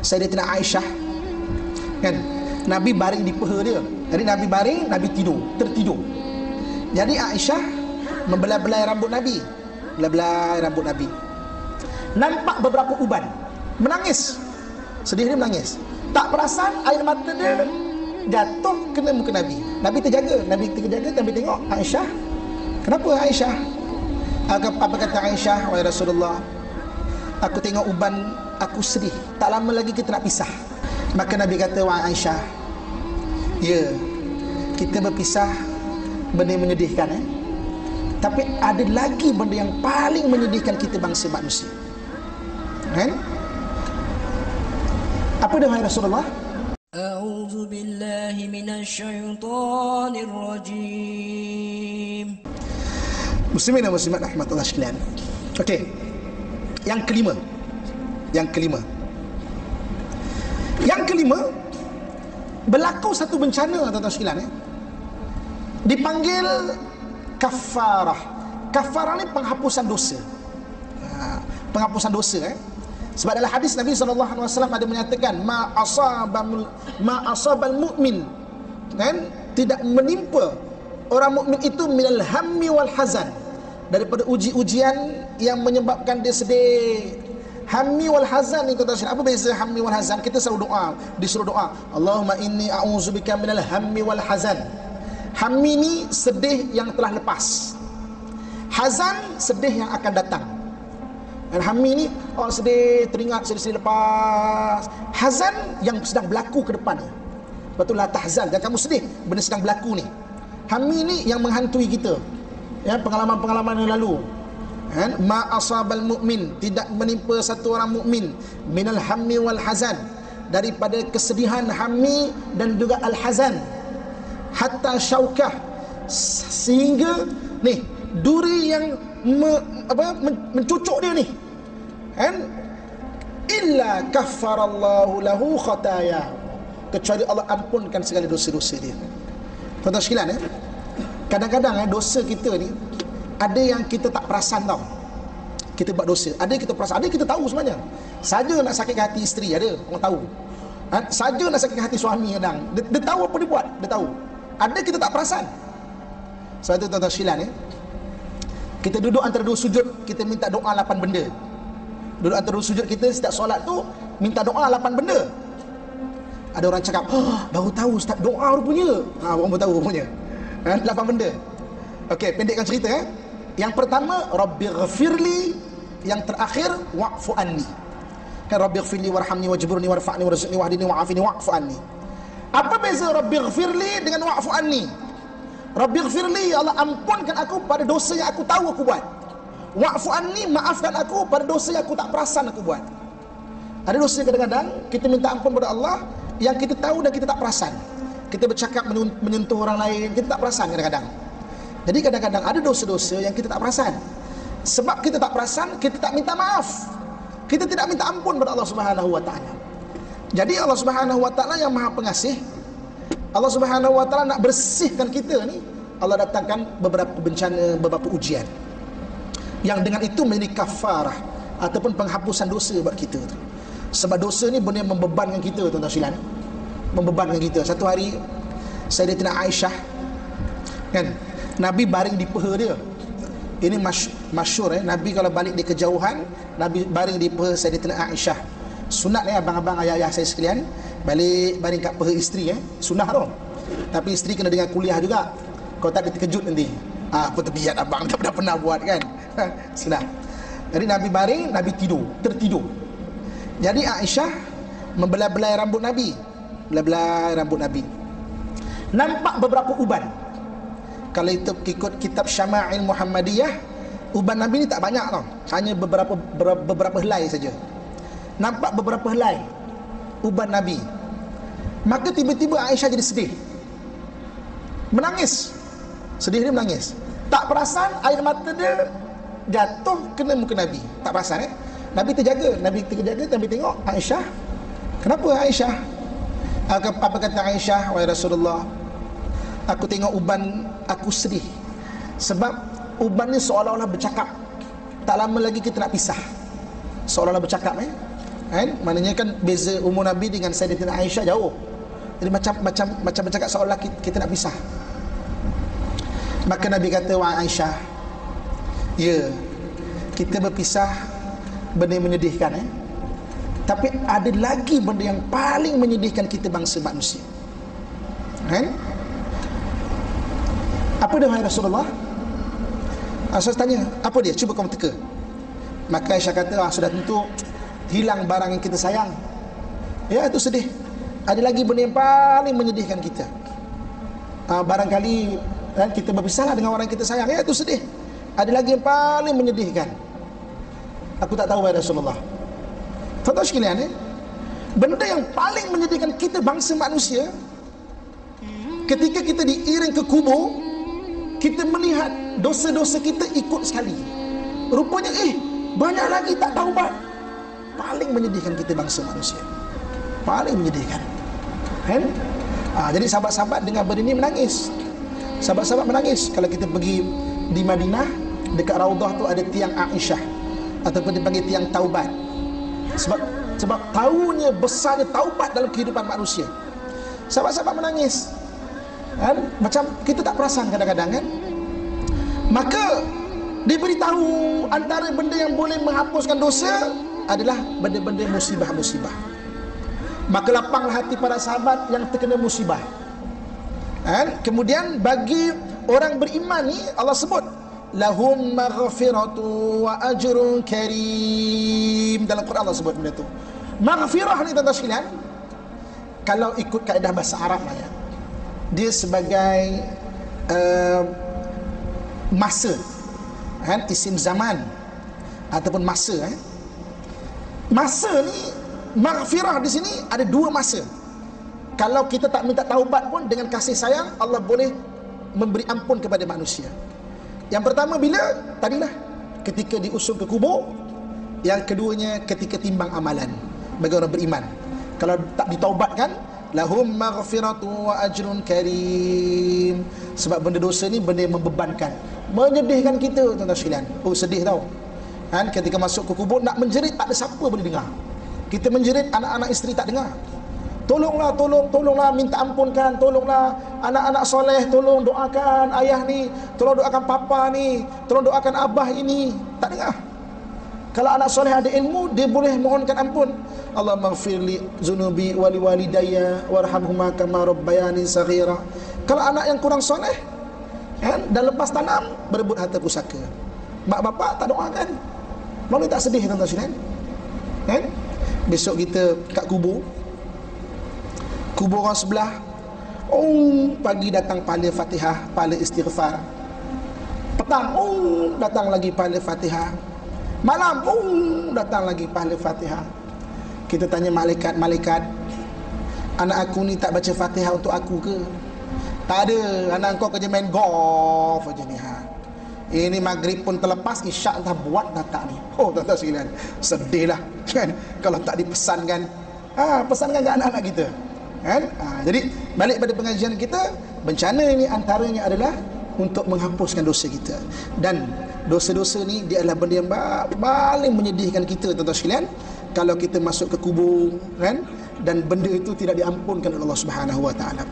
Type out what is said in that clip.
Sayyidatina Aisyah, kan? Nabi baring di paha dia. Jadi Nabi baring, Nabi tertidur. Jadi Aisyah membelai-belai rambut Nabi. Belai-belai rambut Nabi. Nampak beberapa uban. Menangis. Sedih dia menangis. Tak perasan air mata dia jatuh kena muka Nabi. Nabi terjaga, Nabi tengok Aisyah. Kenapa Aisyah? Apa kata Aisyah? Wahai Rasulullah, aku tengok uban, aku sedih. Tak lama lagi kita nak pisah. Maka Nabi kata, wahai Aisyah, ya, kita berpisah benda yang menyedihkan, tapi ada lagi benda yang paling menyedihkan kita bangsa manusia, kan? Apa dia, wahai Rasulullah? A'udzu billahi minasyaitonir rajim. Muslimin dan muslimat rahmatullah sekalian. Okey. Yang kelima. Berlaku satu bencana, tuan-tuan sekalian, dipanggil kafarah. Kafarah ni penghapusan dosa. Penghapusan dosa, Sebab dalam hadis Nabi SAW ada menyatakan ma asabal mu'min, kan, tidak menimpa orang mukmin itu minal hammi wal hazan, daripada uji-ujian yang menyebabkan dia sedih. Hammi wal hazan ni, kata Syekh, apa beza hammi wal hazan? Kita selalu doa, disuruh doa, Allahumma inni a'udzubika minal hammi wal hazan. Hammi ni sedih yang telah lepas, hazan sedih yang akan datang. Dan hammi ni orang sedih, teringat sedih lepas. Hazan yang sedang berlaku ke depan ni. Betul lah, tahzan, jangan kamu sedih benda sedang berlaku ni. Hammi ni yang menghantui kita, pengalaman-pengalaman yang lalu, ma asabal mu'min, tidak menimpa satu orang mukmin minal hammi wal hazan, daripada kesedihan hammi dan juga al hazan, hatta syaukah, sehingga ni duri yang mencucuk dia ni, illa kaffarallahu lahu khataya, kecuali Allah ampunkan segala dosa-dosa dia. Tuan-tuan sekalian, kadang-kadang dosa kita ni ada yang kita tak perasan tau. Kita buat dosa, ada yang kita perasan, ada yang kita tahu sebenarnya. Saja nak sakitkan hati isteri, ada orang tahu. Saja nak sakitkan hati suami, kadang dia tahu apa dia buat, dia tahu. Ada kita tak perasan. Sebab tu tuan-tuan sekalian, kita duduk antara dua sujud, kita minta doa 8 benda. Duduk antara dua sujud kita setiap solat tu minta doa 8 benda. Ada orang cakap, baru tahu Ustaz, doa rupanya. Orang baru tahu rupanya. 8 benda. Okey, pendekkan cerita. Yang pertama, Rabbighfirli. Yang terakhir, wa'fu anni. Kan, Rabbighfirli warhamni wajburni warfa'ni warzuqni wahdini wa'afini wa'fu anni. Apa beza Rabbighfirli dengan wa'fu anni? Rabbighfirli, Allah ampunkan aku pada dosa yang aku tahu aku buat. Wa'fu anni, maafkan aku pada dosa yang aku tak perasan aku buat. Ada dosa kadang-kadang kita minta ampun pada Allah yang kita tahu dan kita tak perasan. Kita bercakap menyentuh orang lain, kita tak perasan kadang-kadang. Jadi kadang-kadang ada dosa-dosa yang kita tak perasan. Sebab kita tak perasan, kita tak minta maaf, kita tidak minta ampun pada Allah Subhanahu wa taala. Jadi Allah Subhanahu wa taala yang Maha Pengasih, Allah Subhanahu wa taala nak bersihkan kita ni, Allah datangkan beberapa bencana, beberapa ujian, yang dengan itu menjadi kafarah ataupun penghapusan dosa buat kita tu. Sebab dosa ni benda yang membebankan kita, tuan-tuan sekalian. Membebankan kita. Satu hari Sayyidatina Aisyah, kan, Nabi baring di paha dia. Ini masyhur, Nabi kalau balik di kejauhan, Nabi baring di paha Sayyidatina Aisyah. Sunat abang-abang, ayah-ayah saya sekalian, balik baring kat paha isteri, sunnah tu. Tapi isteri kena dengar kuliah juga. Kau tak ada terkejut nanti. Apa terbiat abang tak pernah buat, kan. Sunnah. Jadi Nabi baring, Nabi tertidur. Jadi Aisyah membelai-belai rambut Nabi. Belai-belai rambut Nabi. Nampak beberapa uban. Kalau itu ikut kitab Syama'il Muhammadiyah, uban Nabi ni tak banyak tau. Hanya beberapa helai saja. Nampak beberapa helai uban Nabi. Maka tiba-tiba Aisyah jadi sedih. Menangis. Sedih dia menangis. Tak perasan air mata dia jatuh kena muka Nabi. Tak perasan, Nabi terjaga, Nabi tengok Aisyah. Kenapa Aisyah? Apa kata Aisyah? Wahai Rasulullah, aku tengok uban, aku sedih. Sebab uban ni seolah-olah bercakap, tak lama lagi kita nak pisah. Seolah-olah bercakap, Kan? Maknanya kan beza umur Nabi dengan Sayyidatina Aisyah jauh. Jadi macam bercakap seolah kita nak pisah. Maka Nabi kata, wahai Aisyah, ya, kita berpisah benda yang menyedihkan, tapi ada lagi benda yang paling menyedihkan kita bangsa manusia. Kan? Apa dia, wahai Rasulullah? Rasulullah tanya, apa dia? Cuba kamu teka. Maka Aisyah kata, sudah tentu hilang barang yang kita sayang. Ya, itu sedih. Ada lagi benda yang paling menyedihkan kita. Barangkali kita berpisahlah dengan orang yang kita sayang. Ya, itu sedih. Ada lagi yang paling menyedihkan. Aku tak tahu, wahai Rasulullah. Tuan-tuan sekalian, benda yang paling menyedihkan kita bangsa manusia, ketika kita diiring ke kubur, kita melihat dosa-dosa kita ikut sekali. Rupanya banyak lagi tak taubat. Paling menyedihkan kita bangsa manusia. Paling menyedihkan. Kan? Jadi sahabat-sahabat dengar benda ini menangis. Sahabat-sahabat menangis. Kalau kita pergi di Madinah, dekat Raudhah tu ada tiang Aisyah, ataupun dipanggil tiang taubat. Sebab tahunya besarnya taubat dalam kehidupan manusia. Sahabat-sahabat menangis. Kan? Macam kita tak perasan kadang-kadang, kan? Maka diberitahu antara benda yang boleh menghapuskan dosa adalah benda-benda musibah-musibah. Maka lapanglah hati para sahabat yang terkena musibah. Kemudian bagi orang beriman ni Allah sebut lahum maghfiratu wa ajrun karim. Dalam Quran Allah sebut benda tu. Maghfirah ni tuan-tuan sekalian, kalau ikut kaedah bahasa Arab lah, ya, dia sebagai masa, isim zaman ataupun masa. Masa ni, maghfirah di sini ada dua masa. Kalau kita tak minta taubat pun, dengan kasih sayang Allah boleh memberi ampun kepada manusia. Yang pertama bila? Tadilah, ketika diusung ke kubur. Yang keduanya ketika timbang amalan bagi orang beriman. Kalau tak ditaubatkan, lahum maghfiratu wa ajrun karim. Sebab benda dosa ni benda yang membebankan, menyedihkan kita, tuan-tuan sekalian. Sedih tau. Ketika masuk ke kubur nak menjerit, tak ada siapa boleh dengar. Kita menjerit, anak-anak isteri tak dengar. Tolonglah minta ampunkan, tolonglah anak-anak soleh, tolong doakan ayah ni, tolong doakan papa ni, tolong doakan abah ini. Tak dengar. Kalau anak soleh ada ilmu, dia boleh mohonkan ampun. Allahumma ighfirli zunubi wali walidayya warhamhuma kama rabbayani saghira. Kalau anak yang kurang soleh, dan lepas tanam berebut harta pusaka, mak bapak tak doakan, malu tak sedih, tuan-tuan sekalian? Besok kita kat kubur orang sebelah, pagi datang pahala Fatihah, pahala istighfar. Petang, datang lagi pahala Fatihah. Malam, datang lagi pahala Fatihah. Kita tanya malaikat, anak aku ni tak baca Fatihah untuk aku ke? Tak ada, anak kau kerja main golf aja ni. Ini maghrib pun terlepas, isyak dah buat dah tak ni. Tuan-tuan sekalian, sedih lah, kan? Kalau tak dipesankan, pesankan ke anak-anak kita, kan? Jadi balik pada pengajian kita, bencana ini antaranya adalah untuk menghapuskan dosa kita. Dan dosa-dosa ni dia adalah benda yang paling menyedihkan kita, tuan-tuan sekalian, kalau kita masuk ke kubur, kan? Dan benda itu tidak diampunkan oleh Allah Subhanahu wa taala.